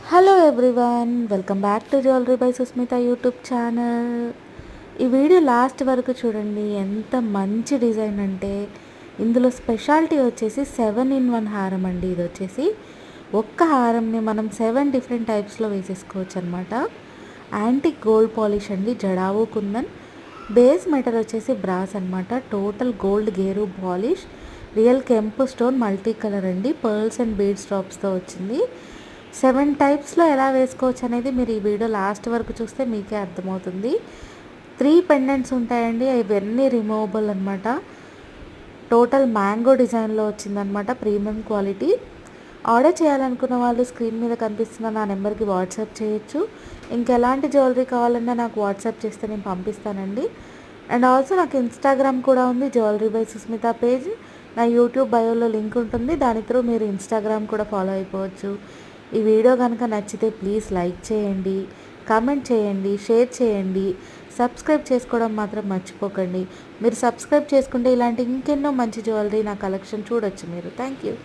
Hello everyone, welcome back to jewellery by Susmitha YouTube channel. ఈ video last వరకు చూడండి. ఎంత మంచి డిజైన్ అంటే ఇందులో స్పెషాలిటీ వచ్చేసి 7-in-1 హారం అండి. ఇది వచ్చేసి ఒక్క హారంని మనం 7 డిఫరెంట్ టైప్స్లో వేసేసుకోవచ్చు అనమాట. యాంటిక్ గోల్డ్ పాలిష్ అండి, జడావు కుందన్. బేస్ మెటల్ వచ్చేసి బ్రాస్ అనమాట. Total gold gear polish, real కెంపు స్టోన్, మల్టీ కలర్ అండి. పర్ల్స్ అండ్ బీడ్స్ డ్రాప్స్తో వచ్చింది. 7 టైప్స్లో ఎలా వేసుకోవచ్చు అనేది మీరు ఈ వీడియో లాస్ట్ వరకు చూస్తే మీకే అర్థమవుతుంది. 3 పెండెంట్స్ ఉంటాయండి, ఇవన్నీ రిమూవబుల్ అనమాట. టోటల్ మ్యాంగో డిజైన్లో వచ్చిందనమాట, ప్రీమియం క్వాలిటీ. ఆర్డర్ చేయాలనుకున్న వాళ్ళు స్క్రీన్ మీద కనిపిస్తున్న నా నెంబర్కి వాట్సాప్ చేయొచ్చు. ఇంకెలాంటి జ్యువెలరీ కావాలన్నా నాకు వాట్సాప్ చేస్తే నేను పంపిస్తానండి. అండ్ ఆల్సో నాకు ఇన్స్టాగ్రామ్ కూడా ఉంది, జ్యువెలరీ బై సుస్మిత పేజ్. నా యూట్యూబ్ బయోలో లింక్ ఉంటుంది, దాని త్రూ మీరు ఇన్స్టాగ్రామ్ కూడా ఫాలో అయిపోవచ్చు. ఈ వీడియో కనుక నచ్చితే ప్లీజ్ లైక్ చేయండి, కామెంట్ చేయండి, షేర్ చేయండి. సబ్స్క్రైబ్ చేసుకోవడం మాత్రం మర్చిపోకండి. మీరు సబ్స్క్రైబ్ చేసుకుంటే ఇలాంటి ఇంకెన్నో మంచి జ్యువెలరీ నా కలెక్షన్ చూడొచ్చు మీరు. Thank you.